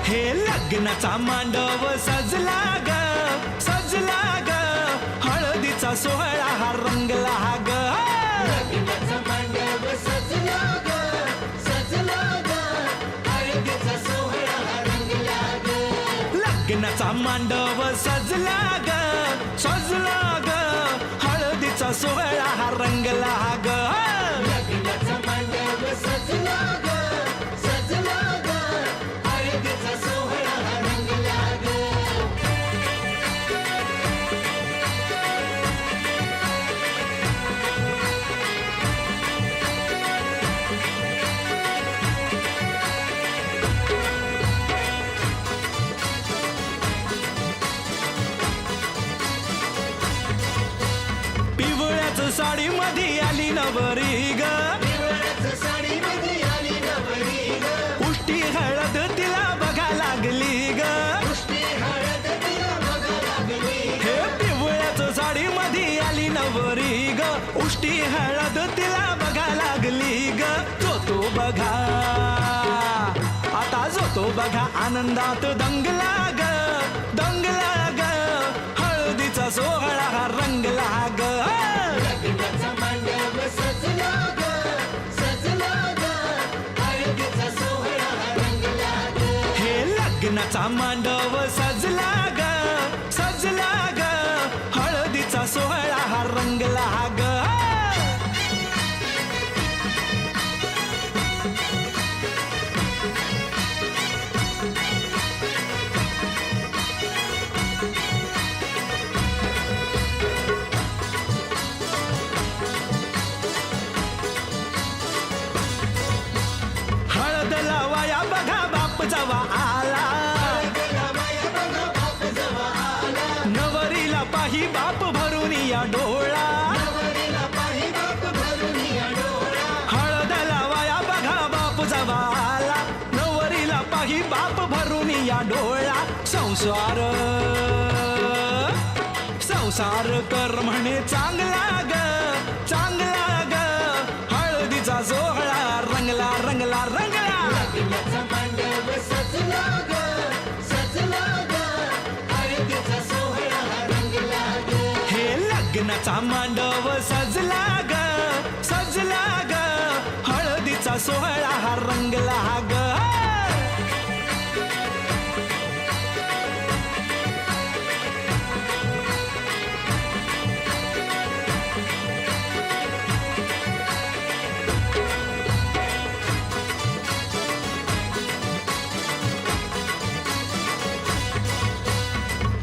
हे लग्नाचा मांडव सजला ग सजला ग, हळदीचा सोहळा हा रंगला ग. लग्नाचा मांडव सजला ग सजला ग, हळदीचा सोहळा हा रंगला ग. लग्नाचा मांडव सजला ग सजला ग, हळदीचा सोहळा हा रंगला ग. लग्नाचा मांडव सजला ग सजला ग, हळदीचा सोहळा हा रंगला ग. साडी मध्ये आली नवरी ग पिवळ्याच साडीमध्ये आली नवरी ग उष्टी हळद तिला बघा लागली ग उष्टी हळद तिला बघा लागली हे पिवळ्याच साडी मध्ये आली नवरी ग उष्टी हळद तिला बघा लागली ग तो बघा आता जो तो बघा आनंदात दंगला ग हळदीचा सोहळा हा रंगला ग लग्नाचा मांडव सजला ग सजला ग हळदीचा सोहळा रंगला ग हे लग्नाचा मांडव सजला ग हळदीचा सोहळा हा रंगला ग हळद लावाया बघा बाप जवा आला हळदला बाया बघा बाप जवा आला नवरीला पाही बाप भरून या डोळा नवरीला पाही बाप भरून या डोळा हळद लावाया बघा बाप जवा आला नवरीला पाही बाप भरून या डोळा संसार कर म्हणे चांगला ग हळदीचा सोहळा रंगला लग्नाचा मांडव सजला ग सजला ग हळदीचा सोहळा रंगला ग हे लग्नाचा मांडव सजला ग हळदीचा सोहळा हा रंगला ग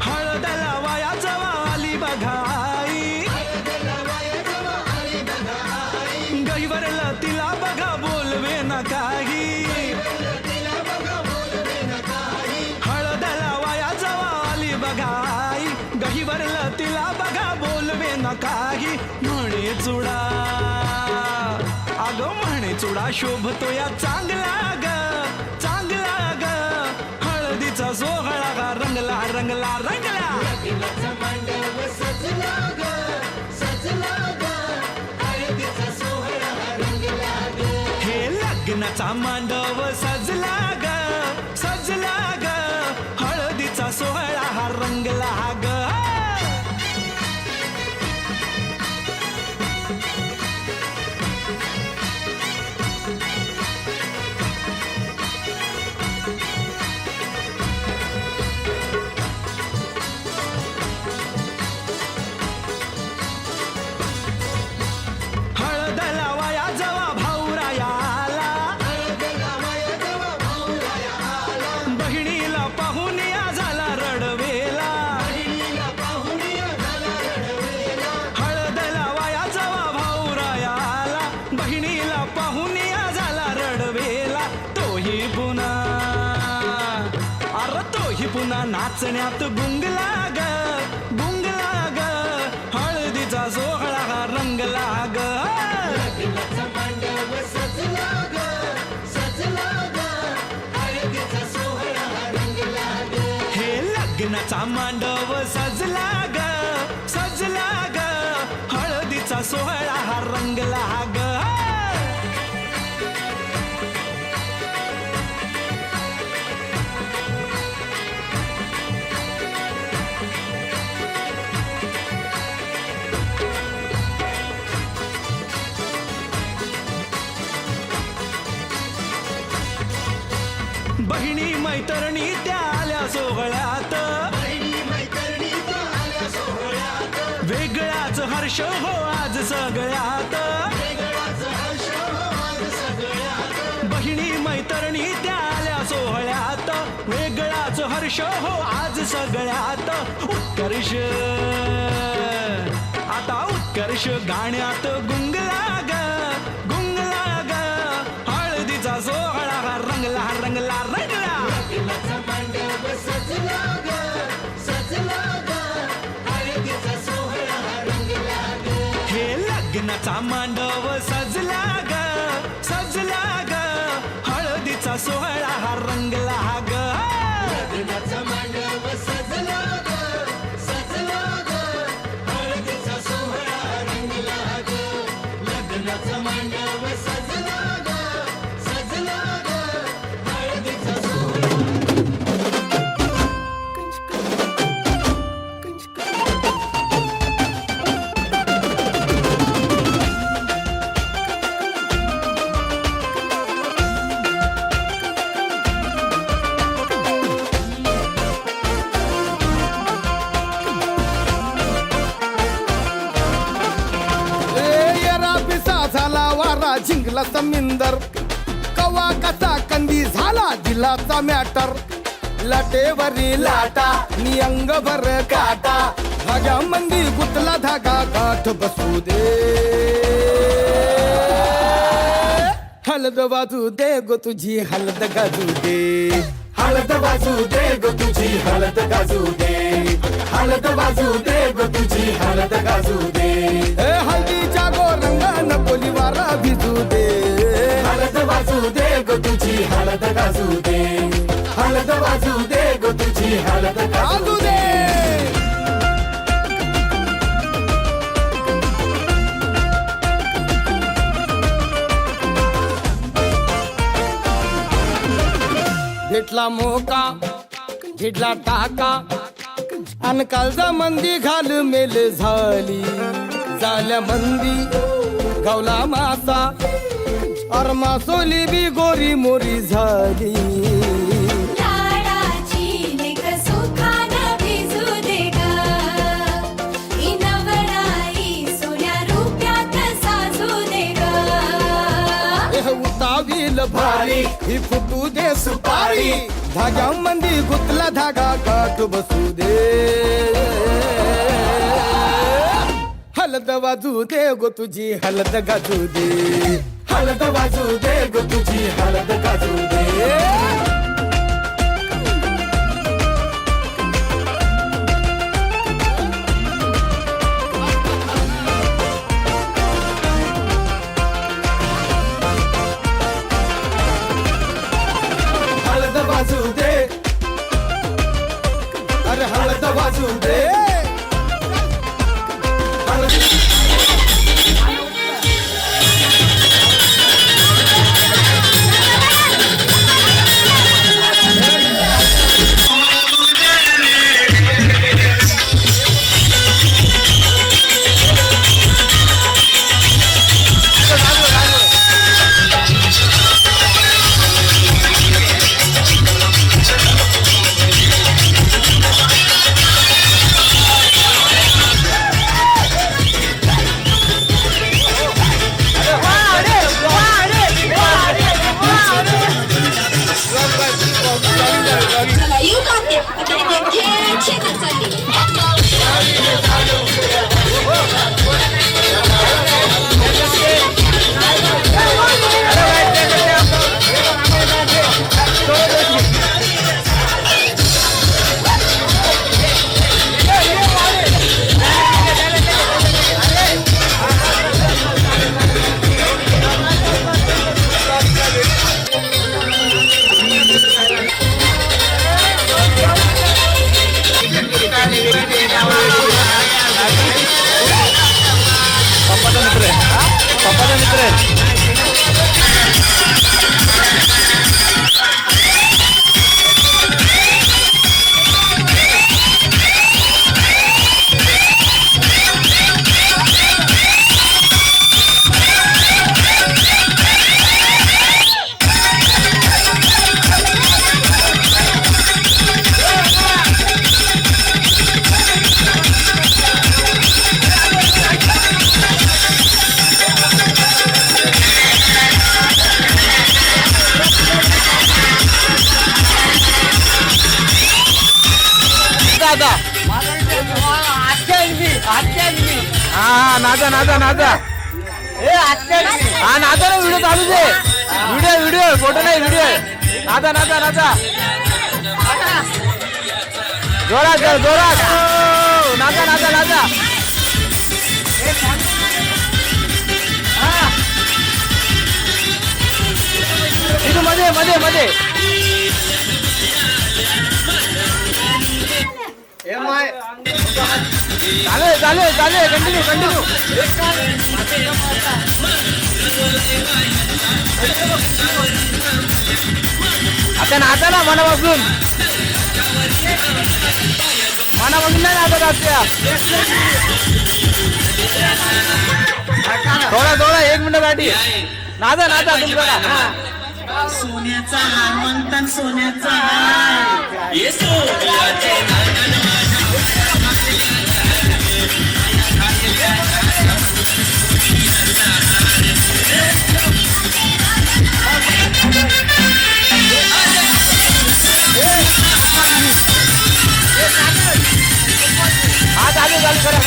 हळद लावाया जवा आली बघाई हळदला बाया जवा आली बघा आई गहिवरला तिला बघा बोलवे ना काही तिला बघा बोलवे न काही हळद लावाया जवा आली बघाई गहिवरला तिला बघा बोलवे ना काही म्हणे चुडा अगं म्हणे चुडा शोभतो या चांगला ग हळदीचा सोहळा हा रंगला लग्नाचा मांडव सजला ग सजला ग हळदीचा सोहळा रंगला ग हे लग्नाचा मांडव सजला ग हळदीचा सोहळा हा रंगला ग हळद लावाया जवा भाऊराया आला हळदला बाया जवा भाऊराया आला बहिणीला पाहून या झाला रडवेला बहिणीला पाहून या झाला रडवेला हळद लावाया जवा भाऊराया आला बहिणीला पाहून या झाला रडवेला तोही पुन्हा नाचण्यात गुंगला ग हळदीचा सोहळा हा रंगला ग लग्नाचा मांडव सजला ग सजला ग हळदीचा सोहळा रंगला ग हे लग्नाचा मांडव सजला ग हळदीचा सोहळा हा रंगला ग बहिणी मैत्रिणी त्या आल्या सोहळ्यात बहिणी मैत्रिणीचा आल्या सोहळ्यात वेगळाच हर्ष हो आज सगळ्यात वेगळाच हर्ष आज सगळ्यात बहिणी मैत्रिणी त्या आल्या सोहळ्यात वेगळाच हर्ष हो आज सगळ्यात उत्कर्ष आता उत्कर्ष गाण्यात गुंगला ग हळदीचा सोहळा हा रंगला लग्नाचा मांडव सजला ग सजला ग हळदीचा सोहळा रंगला ग हे लग्न लग्नाचा मांडव सजला ग सजला ग हळदीचा सोहळा हा रंगला ग लग्नाचा मांडव सजला ग सजला ग हळदीचा सोहळा रंगला ग लग्नाचा मांडव सजला ग सजला ग हळदीचा सोहळा झाला वारा जिंकला समिंदर कवा कसा कंदी झाला दिलाचा मॅटर लाटेवरी लाटा नि अंगभर काटा धाग्या मंदी गुतला धागा गाठ बसू दे हलद वाजू दे गो तुझी हलद गाजू दे हलद वाजू दे गो तुझी हलद गाजू दे हलद वाजू दे गो तुझी हलद गाजू दे हल्दीच्या गो रंगान पोलीवारा भिजू दे हलद वाजू दे गो तुझी हलद गाजू दे हलद वाजू दे गो तुझी हलद गाजू दे भेटला मोका झिडला टाका अन कालजा मंदी घाल मेल झाली झाल्या मंदी गवला मासा अर मासोली बी गोरी मोरी झाली लाडाची लेक सुखानं भिजू दे ग ही नवराई सोन्या रुपयात साजू दे ग उतावील भारी ही फुटू दे सुपारी धाग्या मंदी गुतला धागा गाठ बसू दे हलद वाजू दे गो तुझी हलद गाजू दे हलद वाजू दे गो तुझी हलद गाजू दे हलद वाजू दे अरे हलद वाजू दे चला येऊ का हा नाचा नाचा नाचा हा नाचा ना व्हिडिओ चालू दे व्हिडिओ व्हिडिओ फोटो नाही व्हिडिओ नाचा नाचा नाचा जोरात कर जोरात नाचा नाचा नाचा चालेल कंटिन्यू आता नाचा ना मनापासून नाही नाचत असत्या थोडा 1 मिनिट साठी नाचा तुमचा सोन्याचा हार म्हणतात सोन्याचा हार ये सोन्याचे चालू करा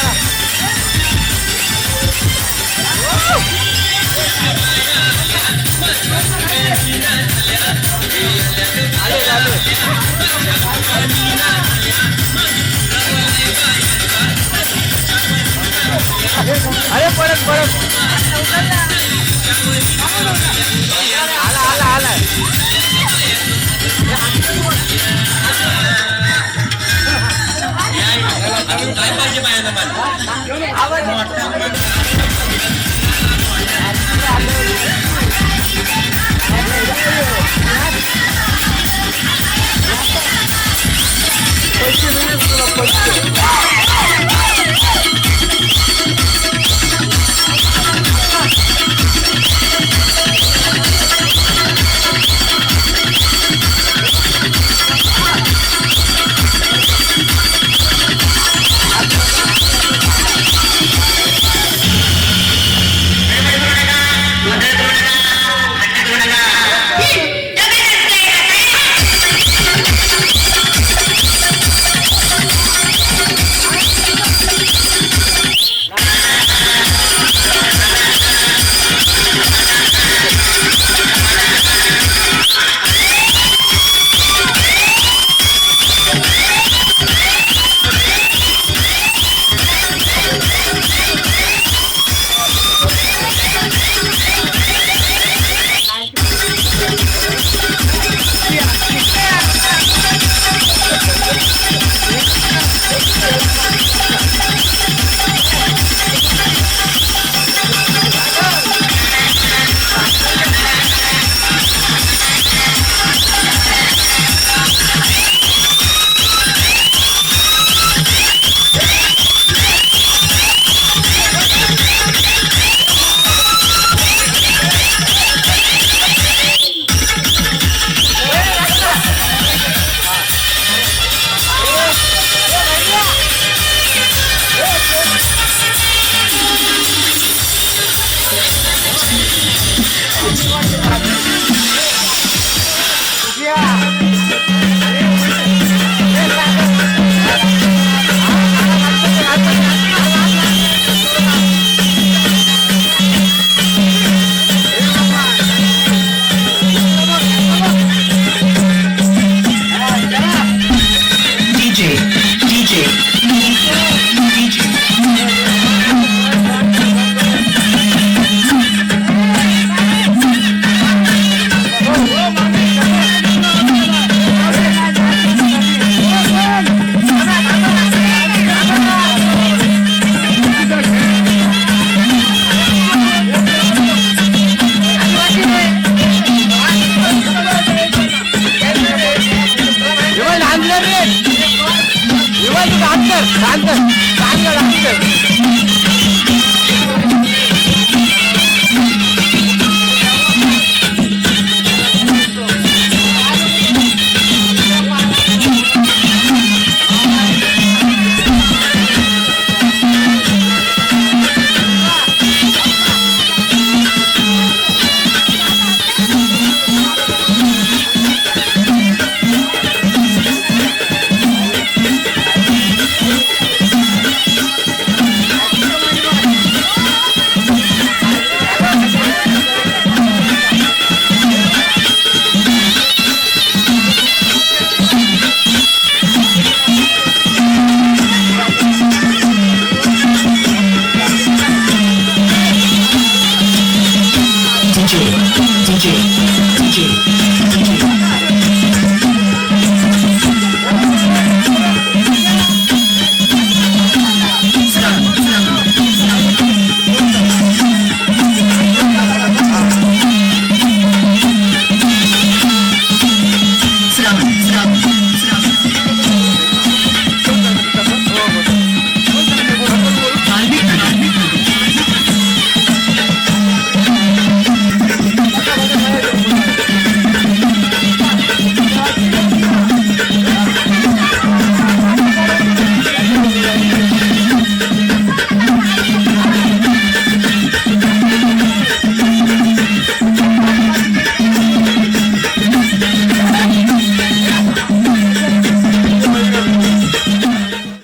अरे परत आला काय पाहिजे पाहिजे DJ